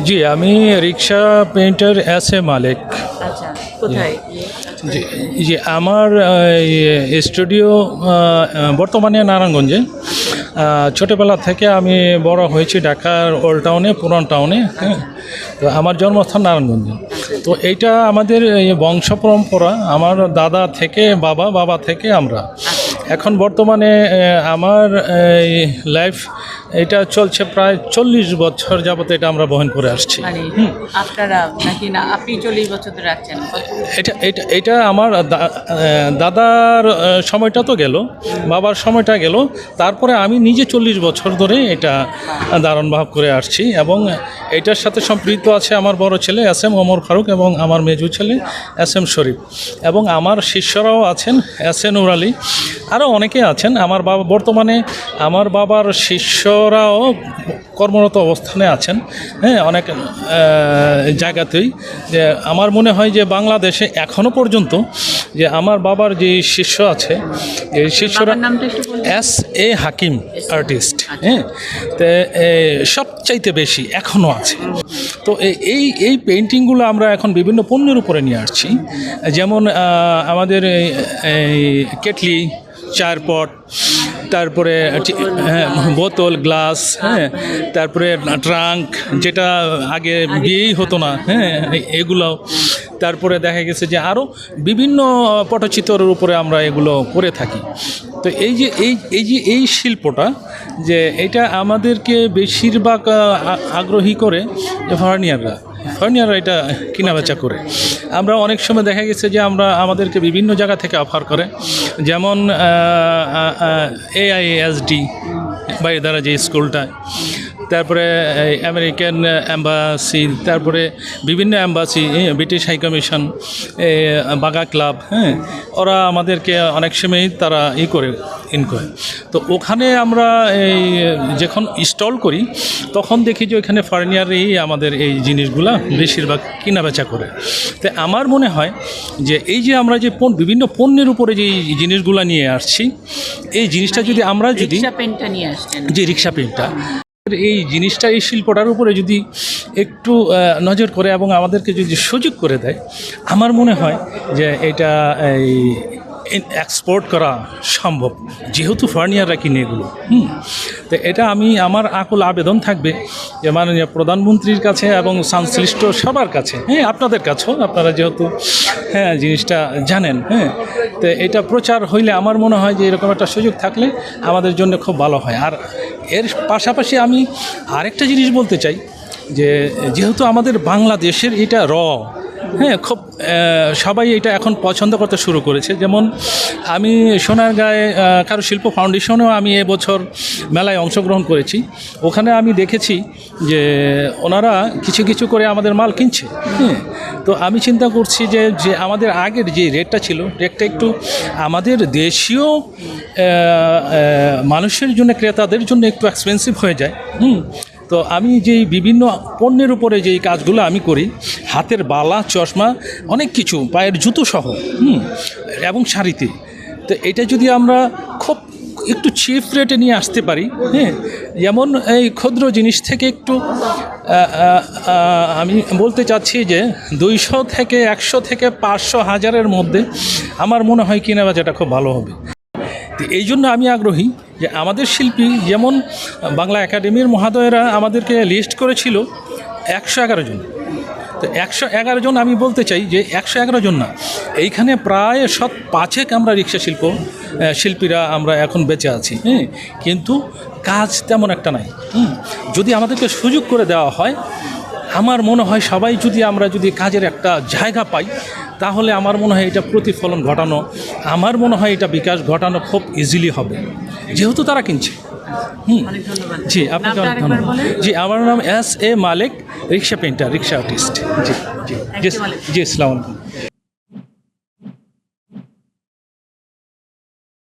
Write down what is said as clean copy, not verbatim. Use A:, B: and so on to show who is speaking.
A: জি, আমি রিক্সা painter S A মালিক।
B: আচ্ছা, কোথায়?
A: জি, জি আমার স্টুডিও বর্তমানে নারায়ণগঞ্জে। ছোটোবেলা থেকে আমি বড় হয়েছি ঢাকার ওল্ড টাউনে, পুরান টাউনে। হ্যাঁ, তো আমার জন্মস্থান নারায়ণগঞ্জে। তো এইটা আমাদের এই বংশ পরম্পরা, আমার দাদা থেকে বাবা, বাবা থেকে আমরা। এখন বর্তমানে আমার এই লাইফ এটা চলছে প্রায় 40 বছর যাবত এটা আমরা বহন করে আসছি।
B: মানে আপনারা নাকি না আপনি 40 বছর ধরে রাখছেন?
A: এটা আমার দাদার সময়টা তো গেল, বাবার সময়টা গেল, তারপরে আমি নিজে 40 বছর ধরে এটা ধারণ ভাব করে আসছি। এবং এটার সাথে সম্পৃক্ত আছে আমার বড় ছেলে এস এম ওমর ফারুক এবং আমার মেজু ছেলে এস এম শরীফ, এবং আমার শিষ্যরাও আছেন এস এ নূর আলী, আরও অনেকে আছেন। আমার বাবা বর্তমানে আমার বাবার শিষ্যরাও কর্মরত অবস্থানে আছেন। হ্যাঁ, অনেক জায়গাতেই। যে আমার মনে হয় যে বাংলাদেশে এখনও পর্যন্ত যে আমার বাবার যে শিষ্য আছে, এই শিষ্যরা এস এ হাকিম আর্টিস্ট। হ্যাঁ, তো সবচাইতে বেশি এখনও আছে। তো এই পেইন্টিংগুলো আমরা এখন বিভিন্ন পণ্যের উপরে নিয়ে আসছি। যেমন আমাদের এই কেটলি, চায়ের পট, তারপরে বোতল, গ্লাস, হ্যাঁ, তারপরে ট্রাঙ্ক, যেটা আগে বিয়েই হতো না, হ্যাঁ, এগুলো। তারপরে দেখা গেছে যে আরও বিভিন্ন পটচিত্রের উপরে আমরা এগুলো করে থাকি। তো এই শিল্পটা যে এটা আমাদেরকে বেশিরভাগ আগ্রহী করে ফার্নিয়াররা এটা কেনাবেচা করে। আমরা অনেক সময় দেখা গেছে যে আমাদেরকে বিভিন্ন জায়গা থেকে অফার করে, যেমন AISD বাইরে দ্বারা যে স্কুলটায়, তারপরে আমেরিকান অ্যাম্বাসি, তারপরে বিভিন্ন অ্যাম্বাসি, ব্রিটিশ হাই কমিশন, বাগা ক্লাব, হ্যাঁ, ওরা আমাদেরকে অনেক সময় তারা করে তো ওখানে আমরা এই যখন স্টল করি তখন দেখি যে ওইখানে ফার্নিচারেই আমাদের এই জিনিসগুলা বেশিরভাগ কেনাবেচা করে। তাই আমার মনে হয় যে এই যে আমরা যে বিভিন্ন পণ্যের উপরে যে জিনিসগুলা নিয়ে আসছি, এই জিনিসটা যদি আমরা যদি যে রিক্সা পেইন্টটা, এই জিনিসটা, এই শিল্পটার উপরে যদি একটু নজর করে এবং আমাদেরকে যদি সুযোগ করে দেয়, আমার মনে হয় যে এটা এই এক্সপোর্ট করা সম্ভব, যেহেতু ফার্নিচাররা কিনে এগুলো। তো এটা আমার আকুল আবেদন থাকবে যে মাননীয় প্রধানমন্ত্রীর কাছে এবং সংশ্লিষ্ট সবার কাছে, হ্যাঁ, আপনাদের কাছেও, আপনারা যেহেতু হ্যাঁ জিনিসটা জানেন, হ্যাঁ, তো এটা প্রচার হইলে আমার মনে হয় যে এরকম একটা সুযোগ থাকলে আমাদের জন্য খুব ভালো হয়। আর এর পাশাপাশি আমি আরেকটা জিনিস বলতে চাই যে যেহেতু আমাদের বাংলাদেশের এটা হ্যাঁ, খুব সবাই এটা এখন পছন্দ করতে শুরু করেছে। যেমন আমি সোনারগাঁয়ে কারুশিল্প ফাউন্ডেশনেও আমি এবছর মেলায় অংশগ্রহণ করেছি। ওখানে আমি দেখেছি যে ওনারা কিছু কিছু করে আমাদের মাল কিনছে। হ্যাঁ, তো আমি চিন্তা করছি যে আমাদের আগের যে রেটটা ছিল, রেটটা একটু আমাদের দেশীয় মানুষের জন্য, ক্রেতাদের জন্য একটু এক্সপেন্সিভ হয়ে যায়। তো আমি যেই বিভিন্ন পণ্যের উপরে যেই কাজগুলো আমি করি, হাতের বালা, চশমা, অনেক কিছু, পায়ের জুতো সহ, এবং শাড়িতে, তো এটা যদি আমরা খুব একটু চিপ রেটে নিয়ে আসতে পারি, হ্যাঁ, যেমন এই ক্ষুদ্র জিনিস থেকে একটু আমি বলতে চাচ্ছি যে 200 থেকে 100 থেকে 500 হাজারের মধ্যে আমার মনে হয় কেনাবেচাটা খুব ভালো হবে। তো এই জন্য আমি আগ্রহী যে আমাদের শিল্পী, যেমন বাংলা একাডেমির মহোদয়েরা আমাদেরকে লিস্ট করেছিল 111 জন। তো 111 জন, আমি বলতে চাই যে 111 জন না, এইখানে প্রায় 5 আমরা রিক্সা শিল্পীরা আমরা এখন বেঁচে আছি। হ্যাঁ, কিন্তু কাজ তেমন একটা নাই। যদি আমাদেরকে সুযোগ করে দেওয়া হয়, আমার মনে হয় সবাই আমরা যদি কাজের একটা জায়গা পাই, তাহলে আমার মনে হয় এটা প্রতিফলন ঘটানো, আমার মনে হয় এটা বিকাশ ঘটানো খুব ইজিলি হবে, যেহেতু তারা কিনছে। জি, আপনাকে অনেক ধন্যবাদ। জি, আমার নাম S A Malik, rickshaw painter, rickshaw artist. জি জি জি জি, আসসালামু আলাইকুম।